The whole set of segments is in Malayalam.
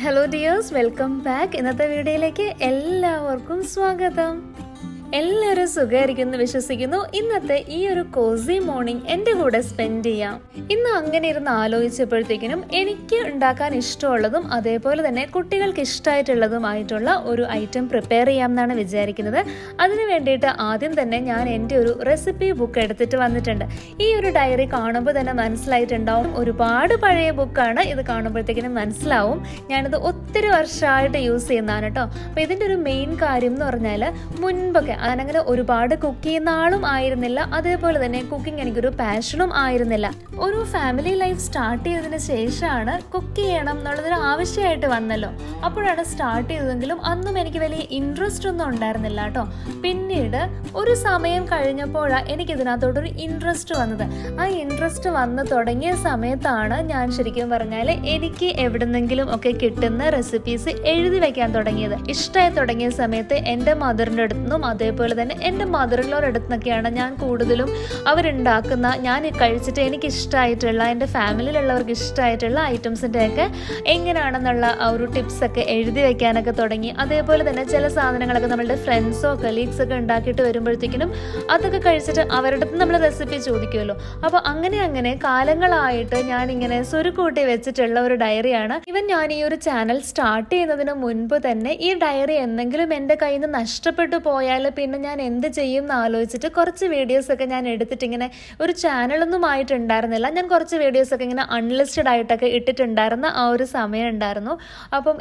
Hello dears, welcome back. ഇന്നത്തെ വീഡിയോയിലേക്ക് എല്ലാവർക്കും സ്വാഗതം. എല്ലാവരും സുഖമായിരിക്കുമെന്ന് വിശ്വസിക്കുന്നു. ഇന്നത്തെ ഈ ഒരു കോസി മോർണിംഗ് എൻ്റെ കൂടെ സ്പെൻഡ് ചെയ്യാം. ഇന്ന് അങ്ങനെ ഇരുന്ന് ആലോചിച്ചപ്പോഴത്തേക്കിനും എനിക്ക് ഉണ്ടാക്കാൻ ഇഷ്ടമുള്ളതും അതേപോലെ തന്നെ കുട്ടികൾക്ക് ഇഷ്ടമായിട്ടുള്ളതുമായിട്ടുള്ള ഒരു ഐറ്റം പ്രിപ്പയർ ചെയ്യാമെന്നാണ് വിചാരിക്കുന്നത്. അതിന് വേണ്ടിയിട്ട് ആദ്യം തന്നെ ഞാൻ എൻ്റെ ഒരു റെസിപ്പി ബുക്ക് എടുത്തിട്ട് വന്നിട്ടുണ്ട്. ഈ ഒരു ഡയറി കാണുമ്പോൾ തന്നെ മനസ്സിലായിട്ടുണ്ടാവും, ഒരുപാട് പഴയ ബുക്കാണ്. ഇത് കാണുമ്പോഴത്തേക്കിനും മനസ്സിലാവും ഞാനിത് ഒത്തിരി വർഷമായിട്ട് യൂസ് ചെയ്യുന്നതാണ് കേട്ടോ. അപ്പോൾ ഇതിൻ്റെ ഒരു മെയിൻ കാര്യം എന്ന് പറഞ്ഞാൽ, മുൻപൊക്കെ ഞാനങ്ങനെ ഒരുപാട് കുക്ക് ചെയ്യുന്ന ആളും ആയിരുന്നില്ല, അതേപോലെ തന്നെ കുക്കിംഗ് എനിക്കൊരു പാഷനും ആയിരുന്നില്ല. ഒരു ഫാമിലി ലൈഫ് സ്റ്റാർട്ട് ചെയ്തതിന് ശേഷമാണ് കുക്ക് ചെയ്യണം എന്നുള്ളതൊരു ആവശ്യമായിട്ട് വന്നല്ലോ. അപ്പോഴാണ് സ്റ്റാർട്ട് ചെയ്തതെങ്കിലും അന്നും എനിക്ക് വലിയ ഇൻട്രസ്റ്റ് ഒന്നും ഉണ്ടായിരുന്നില്ല കേട്ടോ. പിന്നീട് ഒരു സമയം കഴിഞ്ഞപ്പോഴാണ് എനിക്കിതിനകത്തോട്ടൊരു ഇൻട്രസ്റ്റ് വന്നത്. ആ ഇൻട്രസ്റ്റ് വന്ന് തുടങ്ങിയ സമയത്താണ് ഞാൻ ശരിക്കും പറഞ്ഞാൽ എനിക്ക് എവിടെന്നെങ്കിലും ഒക്കെ കിട്ടുന്ന റെസിപ്പീസ് എഴുതി വെക്കാൻ തുടങ്ങിയത്. ഇഷ്ടമായി തുടങ്ങിയ സമയത്ത് എൻ്റെ മദറിൻ്റെ അടുത്തുനിന്നും അതേപോലെ തന്നെ എൻ്റെ മദറിലോരുടെ അടുത്തുനിന്നൊക്കെയാണ് ഞാൻ കൂടുതലും അവരുണ്ടാക്കുന്ന, ഞാൻ കഴിച്ചിട്ട് എനിക്ക് ഇഷ്ടമായിട്ടുള്ള, എൻ്റെ ഫാമിലിയിലുള്ളവർക്ക് ഇഷ്ടമായിട്ടുള്ള ഐറ്റംസിൻ്റെയൊക്കെ എങ്ങനെയാണെന്നുള്ള ഒരു ടിപ്സൊക്കെ എഴുതി വെക്കാനൊക്കെ തുടങ്ങി. അതേപോലെ തന്നെ ചില സാധനങ്ങളൊക്കെ നമ്മളുടെ ഫ്രണ്ട്സോ കലീഗ്സൊക്കെ ഉണ്ടാക്കിയിട്ട് വരുമ്പോഴത്തേക്കിനും അതൊക്കെ കഴിച്ചിട്ട് അവരുടെ അടുത്ത് നമ്മൾ റെസിപ്പി ചോദിക്കുമല്ലോ. അപ്പോൾ അങ്ങനെ കാലങ്ങളായിട്ട് ഞാനിങ്ങനെ സ്വരുക്കൂട്ടി വെച്ചിട്ടുള്ള ഒരു ഡയറിയാണ്. ഇവൻ ഞാൻ ഈ ഒരു ചാനൽ സ്റ്റാർട്ട് ചെയ്യുന്നതിന് മുൻപ് തന്നെ ഈ ഡയറി എന്തെങ്കിലും എൻ്റെ കയ്യിൽ നിന്ന് നഷ്ടപ്പെട്ടു പോയാൽ പിന്നെ ഞാൻ എന്ത് ചെയ്യും എന്ന് ആലോചിച്ചിട്ട് കുറച്ച് വീഡിയോസൊക്കെ ഞാൻ എടുത്തിട്ട്, ഇങ്ങനെ ഒരു ചാനലൊന്നും ആയിട്ടുണ്ടായിരുന്നില്ല, ഞാൻ കുറച്ച് വീഡിയോസൊക്കെ ഇങ്ങനെ അൺലിസ്റ്റഡ് ആയിട്ടൊക്കെ ഇട്ടിട്ടുണ്ടായിരുന്ന ആ ഒരു സമയം ഉണ്ടായിരുന്നു.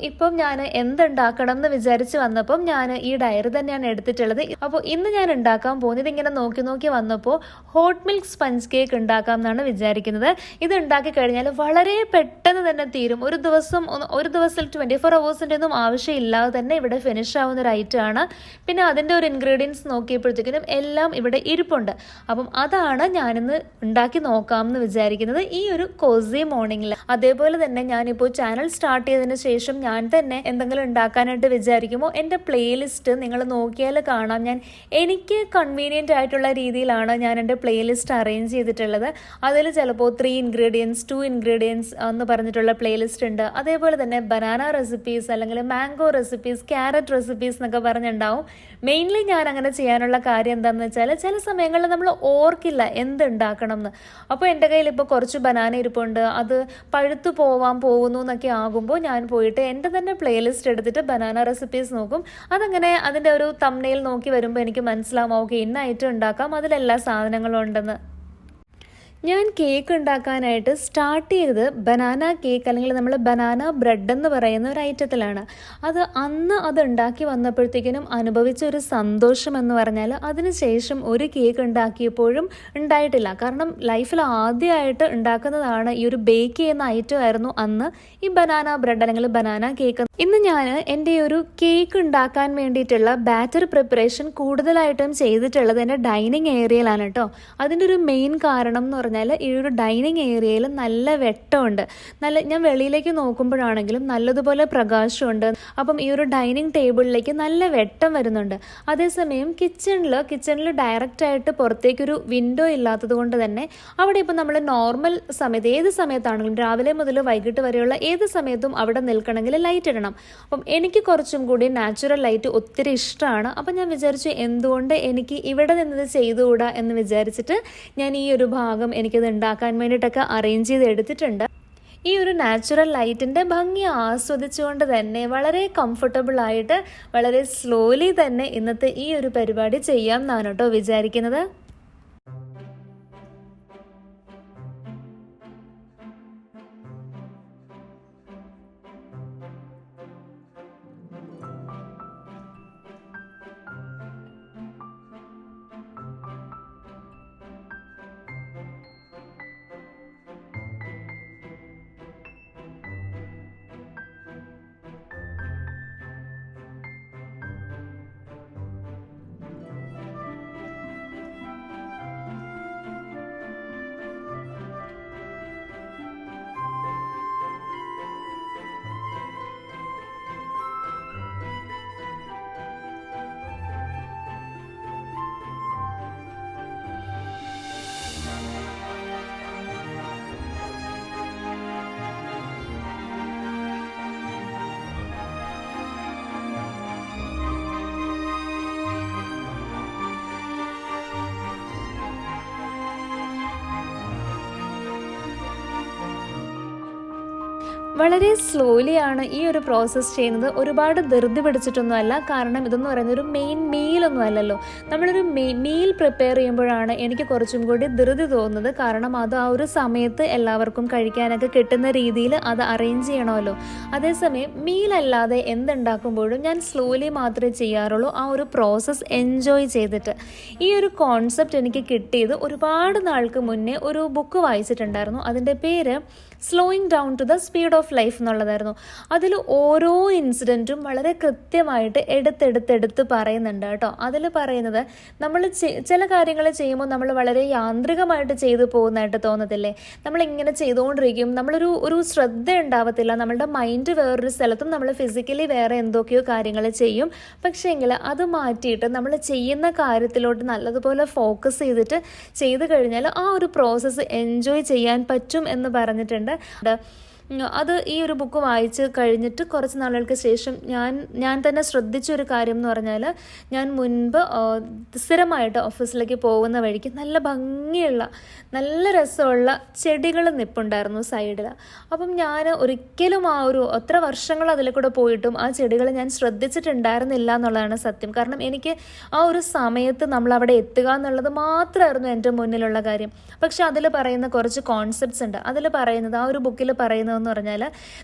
ഇപ്പം ഞാൻ എന്തുണ്ടാക്കണം എന്ന് വിചാരിച്ച് വന്നപ്പം ഞാൻ ഈ ഡയറി തന്നെയാണ് എടുത്തിട്ടുള്ളത്. അപ്പോൾ ഇന്ന് ഞാൻ ഉണ്ടാക്കാൻ പോകുന്നത്, ഇങ്ങനെ നോക്കി വന്നപ്പോൾ ഹോട്ട് മിൽക്ക് സ്പഞ്ച് കേക്ക് ഉണ്ടാക്കാം എന്നാണ് വിചാരിക്കുന്നത്. ഇത് ഉണ്ടാക്കി കഴിഞ്ഞാൽ വളരെ പെട്ടെന്ന് തന്നെ തീരും. ഒരു ദിവസം 24 hours ഒന്നും ആവശ്യമില്ലാതെ തന്നെ ഇവിടെ ഫിനിഷ് ആവുന്ന ഒരു ഐറ്റമാണ്. പിന്നെ അതിൻ്റെ ഒരു ഇൻഗ്രീഡിയൻസ് നോക്കിയപ്പോഴത്തേക്കിനും എല്ലാം ഇവിടെ ഇരിപ്പുണ്ട്. അതാണ് ഞാനിന്ന് ഉണ്ടാക്കി നോക്കാമെന്ന് വിചാരിക്കുന്നത് ഈ ഒരു കോസി മോർണിംഗിൽ. അതേപോലെ തന്നെ ഞാനിപ്പോൾ ചാനൽ സ്റ്റാർട്ട് ചെയ്തതിന് ശേഷം ഞാൻ തന്നെ എന്തെങ്കിലും ഉണ്ടാക്കാനായിട്ട് വിചാരിക്കുമ്പോൾ എൻ്റെ പ്ലേലിസ്റ്റ് നിങ്ങൾ നോക്കിയാൽ കാണാം. എനിക്ക് കൺവീനിയൻ്റ് ആയിട്ടുള്ള രീതിയിലാണ് ഞാൻ എൻ്റെ പ്ലേലിസ്റ്റ് അറേഞ്ച് ചെയ്തിട്ടുള്ളത്. അതിൽ ചിലപ്പോൾ 3 ingredients 2 ingredients എന്ന് പറഞ്ഞിട്ടുള്ള പ്ലേലിസ്റ്റ് ഉണ്ട്. അതേപോലെ തന്നെ ബനാന റെസിപ്പീസ്, അല്ലെങ്കിൽ മാംഗോ റെസിപ്പീസ്, ക്യാരറ്റ് റെസിപ്പീസ് എന്നൊക്കെ പറഞ്ഞിട്ടുണ്ടാവും. മെയിൻലി ഞാൻ അങ്ങനെ ചെയ്യാനുള്ള കാര്യം എന്താണെന്ന് വെച്ചാൽ, ചില സമയങ്ങളിൽ നമ്മൾ ഓർക്കില്ല എന്തുണ്ടാക്കണം എന്ന്. അപ്പോൾ എൻ്റെ കയ്യിൽ ഇപ്പോൾ കുറച്ച് ബനാന ഇരിപ്പുണ്ട്, അത് പഴുത്തു പോകുന്നു എന്നൊക്കെ ആകുമ്പോൾ ഞാൻ പോയിട്ട് എൻ്റെ തന്നെ പ്ലേലിസ്റ്റ് എടുത്തിട്ട് ബനാന റെസിപ്പീസ് നോക്കും. അതങ്ങനെ അതിൻ്റെ ഒരു തംബ്നെയിൽ നോക്കി വരുമ്പോൾ എനിക്ക് മനസ്സിലാവും, ഓക്കെ ഇന്ന ഐറ്റം ഉണ്ടാക്കാം, അതിലെല്ലാ സാധനങ്ങളും ഉണ്ടെന്ന്. ഞാൻ കേക്ക് ഉണ്ടാക്കാനായിട്ട് സ്റ്റാർട്ട് ചെയ്തത് ബനാന കേക്ക്, അല്ലെങ്കിൽ നമ്മൾ ബനാന ബ്രെഡ് എന്ന് പറയുന്ന ഒരു ഐറ്റത്തിലാണ്. അത് ഉണ്ടാക്കി വന്നപ്പോഴത്തേക്കിനും അനുഭവിച്ച ഒരു സന്തോഷം എന്ന് പറഞ്ഞാൽ, അതിനുശേഷം ഒരു കേക്ക് ഉണ്ടാക്കിയപ്പോഴും ഉണ്ടായിട്ടില്ല. കാരണം ലൈഫിൽ ആദ്യമായിട്ട് ഉണ്ടാക്കുന്നതാണ് ഈ ഒരു ബേക്ക് ചെയ്യുന്ന ഐറ്റം ആയിരുന്നു അന്ന് ഈ ബനാന ബ്രെഡ് അല്ലെങ്കിൽ ബനാന കേക്ക്. ഇന്ന് ഞാൻ എൻ്റെ ഒരു കേക്ക് ഉണ്ടാക്കാൻ വേണ്ടിയിട്ടുള്ള ബാറ്റർ പ്രിപ്പറേഷൻ കൂടുതലായിട്ടും ചെയ്തിട്ടുള്ളത് എൻ്റെ ഡൈനിങ് ഏരിയയിലാണ് കേട്ടോ. അതിൻ്റെ ഒരു മെയിൻ കാരണം എന്ന് പറഞ്ഞാൽ, ഈ ഒരു ഡൈനിങ് ഏരിയയിൽ നല്ല വെട്ടമുണ്ട്. ഞാൻ വെളിയിലേക്ക് നോക്കുമ്പോഴാണെങ്കിലും നല്ലതുപോലെ പ്രകാശമുണ്ട്. ഈ ഒരു ഡൈനിങ് ടേബിളിലേക്ക് നല്ല വെട്ടം വരുന്നുണ്ട്. അതേസമയം കിച്ചണിൽ ഡയറക്റ്റായിട്ട് പുറത്തേക്കൊരു വിൻഡോ ഇല്ലാത്തത് കൊണ്ട് തന്നെ അവിടെ ഇപ്പോൾ നമ്മൾ നോർമൽ സമയത്ത്, ഏത് സമയത്താണെങ്കിലും രാവിലെ മുതൽ വൈകിട്ട് വരെയുള്ള ഏത് സമയത്തും അവിടെ നിൽക്കണമെങ്കിൽ ലൈറ്റ് ഇടണം. എനിക്ക് കുറച്ചും കൂടി നാച്ചുറൽ ലൈറ്റ് ഒത്തിരി ഇഷ്ടമാണ്. ഞാൻ വിചാരിച്ചു എന്തുകൊണ്ട് എനിക്ക് ഇവിടെ നിന്നത് ചെയ്തുകൂടാ എന്ന് വിചാരിച്ചിട്ട് ഞാൻ ഈ ഒരു ഭാഗം എനിക്കത് ഉണ്ടാക്കാൻ വേണ്ടിയിട്ടൊക്കെ അറേഞ്ച് ചെയ്ത് എടുത്തിട്ടുണ്ട്. ഈ ഒരു നാച്ചുറൽ ലൈറ്റിൻ്റെ ഭംഗി ആസ്വദിച്ചുകൊണ്ട് തന്നെ വളരെ കംഫർട്ടബിൾ ആയിട്ട് വളരെ സ്ലോലി തന്നെ ഇന്നത്തെ ഈ ഒരു പരിപാടി ചെയ്യാം എന്നാണ് കേട്ടോ വിചാരിക്കുന്നത്. വളരെ സ്ലോലിയാണ് ഈ ഒരു പ്രോസസ്സ് ചെയ്യുന്നത്. ഒരുപാട് ധൃതി പിടിച്ചിട്ടൊന്നുമല്ല. കാരണം ഇതെന്ന് പറയുന്നത് ഒരു മെയിൻ മീലൊന്നും അല്ലല്ലോ. നമ്മളൊരു മീൽ പ്രിപ്പയർ ചെയ്യുമ്പോഴാണ് എനിക്ക് കുറച്ചും കൂടി ധൃതി തോന്നുന്നത്. കാരണം അത് ആ ഒരു സമയത്ത് എല്ലാവർക്കും കഴിക്കാനൊക്കെ കിട്ടുന്ന രീതിയിൽ അത് അറേഞ്ച് ചെയ്യണമല്ലോ. അതേസമയം മീലല്ലാതെ എന്തുണ്ടാക്കുമ്പോഴും ഞാൻ സ്ലോലി മാത്രമേ ചെയ്യാറുള്ളൂ, ആ ഒരു പ്രോസസ്സ് എൻജോയ് ചെയ്തിട്ട്. ഈ ഒരു കോൺസെപ്റ്റ് എനിക്ക് കിട്ടിയത് ഒരുപാട് നാൾക്ക് മുന്നേ ഒരു ബുക്ക് വായിച്ചിട്ടുണ്ടായിരുന്നു. അതിൻ്റെ പേര് slowing down to the speed of life എന്നുള്ളതായിരുന്നു. അതിൽ ഓരോ ഇൻസിഡൻറ്റും വളരെ കൃത്യമായിട്ട് എടുത്തെടുത്തെടുത്ത് പറയുന്നുണ്ട് കേട്ടോ. അതിൽ പറയുന്നത് നമ്മൾ ചില കാര്യങ്ങൾ ചെയ്യുമ്പോൾ നമ്മൾ വളരെ യാന്ത്രികമായിട്ട് ചെയ്തു പോകുന്നതായിട്ട് തോന്നത്തില്ലേ? നമ്മളിങ്ങനെ ചെയ്തുകൊണ്ടിരിക്കും, ഒരു ശ്രദ്ധ ഉണ്ടാവത്തില്ല, നമ്മളുടെ മൈൻഡ് വേറൊരു സ്ഥലത്തും നമ്മൾ ഫിസിക്കലി വേറെ എന്തൊക്കെയോ കാര്യങ്ങൾ ചെയ്യും. പക്ഷേങ്കിൽ അത് മാറ്റിയിട്ട് നമ്മൾ ചെയ്യുന്ന കാര്യത്തിലോട്ട് നല്ലതുപോലെ ഫോക്കസ് ചെയ്തിട്ട് ചെയ്തു കഴിഞ്ഞാൽ ആ ഒരു പ്രോസസ്സ് എൻജോയ് ചെയ്യാൻ പറ്റും എന്ന് പറഞ്ഞിട്ടുണ്ട്. അത് ഈ ഒരു ബുക്ക് വായിച്ച് കഴിഞ്ഞിട്ട് കുറച്ച് നാളുകൾക്ക് ശേഷം ഞാൻ തന്നെ ശ്രദ്ധിച്ചൊരു കാര്യം എന്ന് പറഞ്ഞാൽ, ഞാൻ മുൻപ് സ്ഥിരമായിട്ട് ഓഫീസിലേക്ക് പോകുന്ന വഴിക്ക് നല്ല ഭംഗിയുള്ള നല്ല രസമുള്ള ചെടികൾ നിൽപ്പുണ്ടായിരുന്നു സൈഡിൽ. അപ്പം ഞാൻ ഒരിക്കലും എത്ര വർഷങ്ങൾ അതിൽ കൂടെ പോയിട്ടും ആ ചെടികൾ ഞാൻ ശ്രദ്ധിച്ചിട്ടുണ്ടായിരുന്നില്ല എന്നുള്ളതാണ് സത്യം. കാരണം എനിക്ക് ആ ഒരു സമയത്ത് നമ്മളവിടെ എത്തുക എന്നുള്ളത് മാത്രമായിരുന്നു എൻ്റെ മുന്നിലുള്ള കാര്യം. പക്ഷെ അതിൽ പറയുന്ന കുറച്ച് കോൺസെപ്റ്റ്സ് ഉണ്ട്. അതിൽ പറയുന്നത്, ആ ഒരു ബുക്കിൽ പറയുന്നതെന്ന് പറഞ്ഞാൽ,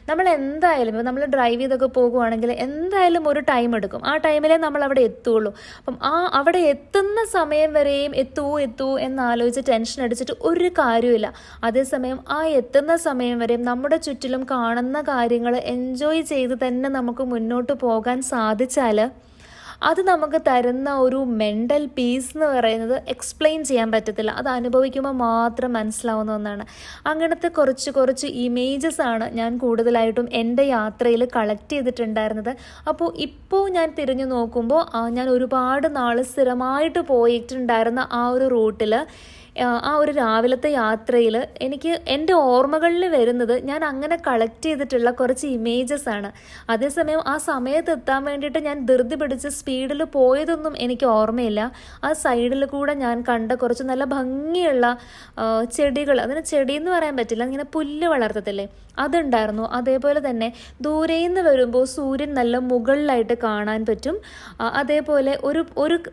നമ്മൾ എന്തായാലും നമ്മൾ ഡ്രൈവ് ചെയ്തൊക്കെ പോകുവാണെങ്കിൽ എന്തായാലും ഒരു ടൈം എടുക്കും. ആ ടൈമിലേ നമ്മൾ അവിടെ എത്തുള്ളൂ. അപ്പം അവിടെ എത്തുന്ന സമയം വരെയും എത്തൂ എന്നാലോചിച്ച് ടെൻഷൻ അടിച്ചിട്ട് ഒരു കാര്യമില്ല. അതേസമയം ആ എത്തുന്ന സമയം വരെയും നമ്മുടെ ചുറ്റിലും കാണുന്ന കാര്യങ്ങൾ എൻജോയ് ചെയ്ത് തന്നെ നമുക്ക് മുന്നോട്ട് പോകാൻ സാധിച്ചാൽ അത് നമുക്ക് തരുന്ന ഒരു മെൻ്റൽ പീസ് എന്ന് പറയുന്നത് എക്സ്പ്ലെയിൻ ചെയ്യാൻ പറ്റത്തില്ല. അത് അനുഭവിക്കുമ്പോൾ മാത്രം മനസ്സിലാവുന്ന ഒന്നാണ്. അങ്ങനത്തെ കുറച്ച് ഇമേജസ് ആണ് ഞാൻ കൂടുതലായിട്ടും എൻ്റെ യാത്രയിൽ കളക്ട് ചെയ്തിട്ടുണ്ടായിരുന്നത്. അപ്പോൾ ഇപ്പോൾ ഞാൻ തിരിഞ്ഞു നോക്കുമ്പോൾ ഞാൻ ഒരുപാട് നാൾ സ്ഥിരമായിട്ട് പോയിട്ടുണ്ടായിരുന്ന ആ ഒരു റൂട്ടിൽ, ആ ഒരു രാവിലത്തെ യാത്രയിൽ എനിക്ക് എൻ്റെ ഓർമ്മകളിൽ വരുന്നത് ഞാൻ അങ്ങനെ കളക്ട് ചെയ്തിട്ടുള്ള കുറച്ച് ഇമേജസ് ആണ്. അതേസമയം ആ സമയത്ത് എത്താൻ വേണ്ടിയിട്ട് ഞാൻ ധൃതി പിടിച്ച് സ്പീഡിൽ പോയതൊന്നും എനിക്ക് ഓർമ്മയില്ല. ആ സൈഡിൽ കൂടെ ഞാൻ കണ്ട കുറച്ച് നല്ല ഭംഗിയുള്ള ചെടികൾ, അതിന് ചെടിയെന്ന് പറയാൻ പറ്റില്ല, ഇങ്ങനെ പുല്ല് വളർത്തത്തില്ലേ, അതുണ്ടായിരുന്നു. അതേപോലെ തന്നെ ദൂരേന്ന് വരുമ്പോൾ സൂര്യൻ നല്ല മുകളിലായിട്ട് കാണാൻ പറ്റും. അതേപോലെ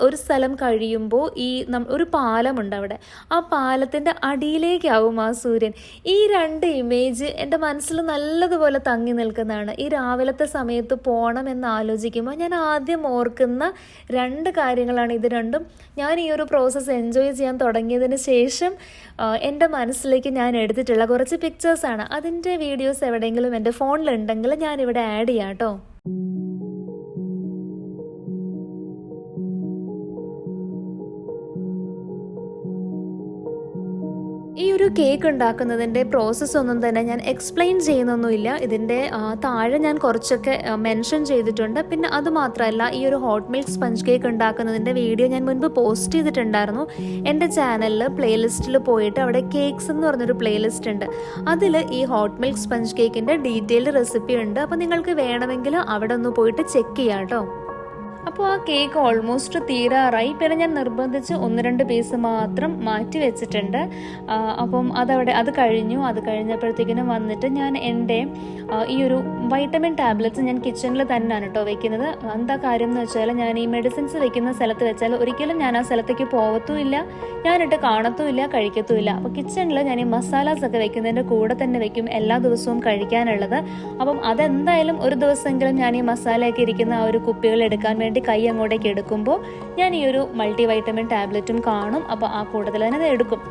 ഒരു സ്ഥലം കഴിയുമ്പോൾ ഒരു പാലമുണ്ട് അവിടെ, ആ പാലത്തിൻ്റെ അടിയിലേക്കാവും ആ സൂര്യൻ. ഈ രണ്ട് ഇമേജ് എൻ്റെ മനസ്സിൽ നല്ലതുപോലെ തങ്ങി നിൽക്കുന്നതാണ്. ഈ രാവിലത്തെ സമയത്ത് പോകണമെന്ന് ആലോചിക്കുമ്പോൾ ഞാൻ ആദ്യം ഓർക്കുന്ന രണ്ട് കാര്യങ്ങളാണ് ഇത് രണ്ടും. ഞാൻ ഈ ഒരു പ്രോസസ്സ് എൻജോയ് ചെയ്യാൻ തുടങ്ങിയതിന് ശേഷം എൻ്റെ മനസ്സിലേക്ക് ഞാൻ എടുത്തിട്ടുള്ള കുറച്ച് പിക്ചേഴ്സാണ്. അതിൻ്റെ വീഡിയോസ് എവിടെയെങ്കിലും എൻ്റെ ഫോണിലുണ്ടെങ്കിൽ ഞാനിവിടെ ആഡ് ചെയ്യാം കേട്ടോ. ഈ ഒരു കേക്ക് ഉണ്ടാക്കുന്നതിൻ്റെ പ്രോസസ്സൊന്നും തന്നെ ഞാൻ എക്സ്പ്ലെയിൻ ചെയ്യുന്നൊന്നുമില്ല. ഇതിൻ്റെ താഴെ ഞാൻ കുറച്ചൊക്കെ മെൻഷൻ ചെയ്തിട്ടുണ്ട്. പിന്നെ അതുമാത്രമല്ല, ഈ ഒരു ഹോട്ട് മിൽക്ക് സ്പഞ്ച് കേക്ക് ഉണ്ടാക്കുന്നതിൻ്റെ വീഡിയോ ഞാൻ മുൻപ് പോസ്റ്റ് ചെയ്തിട്ടുണ്ടായിരുന്നു എൻ്റെ ചാനലിൽ. പ്ലേലിസ്റ്റിൽ പോയിട്ട് അവിടെ കേക്ക്സ് എന്ന് പറഞ്ഞൊരു പ്ലേലിസ്റ്റ് ഉണ്ട്. അതിൽ ഈ ഹോട്ട് മിൽക്ക് സ്പഞ്ച് കേക്കിൻ്റെ ഡീറ്റെയിൽഡ് റെസിപ്പി ഉണ്ട്. അപ്പോൾ നിങ്ങൾക്ക് വേണമെങ്കിൽ അവിടെ ഒന്ന് പോയിട്ട് ചെക്ക് ചെയ്യാം കേട്ടോ. അപ്പോൾ ആ കേക്ക് ഓൾമോസ്റ്റ് തീരാറായി. പിന്നെ ഞാൻ നിർബന്ധിച്ച് 1-2 പീസ് മാത്രം മാറ്റി വെച്ചിട്ടുണ്ട്. അപ്പം അത് കഴിഞ്ഞപ്പോഴത്തേക്കിനും വന്നിട്ട് ഞാൻ എൻ്റെ ഈ ഒരു വൈറ്റമിൻ ടാബ്ലറ്റ്സ് ഞാൻ കിച്ചണിൽ തന്നെയാണ് കേട്ടോ വെക്കുന്നത്. എന്താ കാര്യം എന്ന് വെച്ചാൽ, ഞാൻ ഈ മെഡിസിൻസ് വെക്കുന്ന സ്ഥലത്ത് വെച്ചാൽ ഒരിക്കലും ഞാൻ ആ സ്ഥലത്തേക്ക് പോകത്തുമില്ല, ഞാനിട്ട് കാണത്തുമില്ല, കഴിക്കത്തുമില്ല. അപ്പോൾ കിച്ചണിൽ ഞാൻ ഈ മസാലാസ് ഒക്കെ വെക്കുന്നതിൻ്റെ കൂടെ തന്നെ വെക്കും എല്ലാ ദിവസവും കഴിക്കാനുള്ളത്. അപ്പം അതെന്തായാലും ഒരു ദിവസമെങ്കിലും ഞാൻ ഈ മസാലയൊക്കെ ഇരിക്കുന്ന ആ ഒരു കുപ്പികൾ എടുക്കാൻ വേണ്ടി കൈ അങ്ങോട്ടേക്ക് എടുക്കുമ്പോൾ ഞാൻ ഈ ഒരു മൾട്ടി വൈറ്റമിൻ ടാബ്ലറ്റും കാണും. അപ്പോൾ ആ കൂട്ടത്തിൽ തന്നെ അത് എടുക്കും.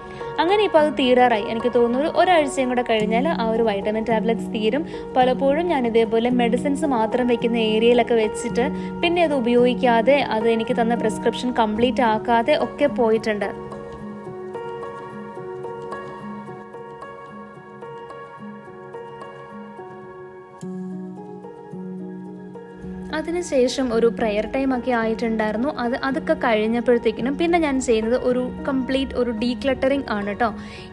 അങ്ങനെ ഇപ്പോൾ അത് തീരാറായി. എനിക്ക് തോന്നുന്നു ഒരാഴ്ചയും കൂടെ കഴിഞ്ഞാൽ ആ ഒരു വൈറ്റമിൻ ടാബ്ലറ്റ്സ് തീരും. പലപ്പോഴും ഞാൻ ഇതേപോലെ മെഡിസിൻസ് മാത്രം വെക്കുന്ന ഏരിയയിലൊക്കെ വെച്ചിട്ട് പിന്നെ അത് ഉപയോഗിക്കാതെ, അത് എനിക്ക് തന്ന പ്രിസ്ക്രിപ്ഷൻ കംപ്ലീറ്റ് ആക്കാതെ ഒക്കെ പോയിട്ടുണ്ട്. അതിന് അതിനുശേഷം ഒരു പ്രെയർ ടൈം ഒക്കെ ആയിട്ടുണ്ടായിരുന്നു. അതൊക്കെ കഴിഞ്ഞപ്പോഴത്തേക്കിനും പിന്നെ ഞാൻ ചെയ്യുന്നത് ഒരു കംപ്ലീറ്റ് ഒരു ഡീക്ലട്ടറിങ് ആണ് കേട്ടോ.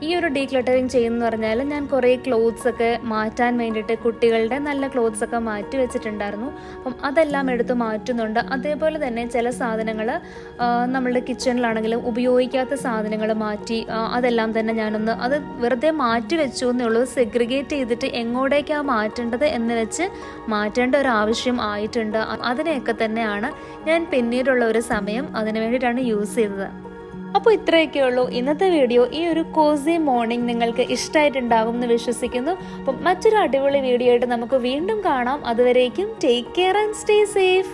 ഈ ഒരു ഡീക്ലട്ടറിങ് ചെയ്യുന്നതെന്ന് പറഞ്ഞാൽ ഞാൻ കുറേ ക്ലോത്ത്സ് ഒക്കെ മാറ്റാൻ വേണ്ടിയിട്ട് കുട്ടികളുടെ നല്ല ക്ലോത്ത്സ് ഒക്കെ മാറ്റി വെച്ചിട്ടുണ്ടായിരുന്നു. അപ്പം അതെല്ലാം എടുത്ത് മാറ്റുന്നുണ്ട്. അതേപോലെ തന്നെ ചില സാധനങ്ങൾ നമ്മളുടെ കിച്ചണിലാണെങ്കിലും ഉപയോഗിക്കാത്ത സാധനങ്ങൾ മാറ്റി അതെല്ലാം തന്നെ ഞാനൊന്ന് അത് വെറുതെ മാറ്റി വെച്ചു എന്നുള്ളൂ. സെഗ്രിഗേറ്റ് ചെയ്തിട്ട് എങ്ങോട്ടേക്കാണ് മാറ്റേണ്ടത് എന്ന് വെച്ച് മാറ്റേണ്ട ഒരു ആവശ്യം ആയിട്ടുണ്ട്. അതിനെയൊക്കെ തന്നെയാണ് ഞാൻ പിന്നീടുള്ള ഒരു സമയം അതിനു വേണ്ടിയിട്ടാണ് യൂസ് ചെയ്തത്. അപ്പോൾ ഇത്രയൊക്കെ ഉള്ളൂ ഇന്നത്തെ വീഡിയോ. ഈ ഒരു കോസി മോർണിംഗ് നിങ്ങൾക്ക് ഇഷ്ടമായിട്ടുണ്ടാകും എന്ന് വിശ്വസിക്കുന്നു. അപ്പം മറ്റൊരു അടിപൊളി വീഡിയോ ആയിട്ട് നമുക്ക് വീണ്ടും കാണാം. അതുവരേക്കും take care and stay safe.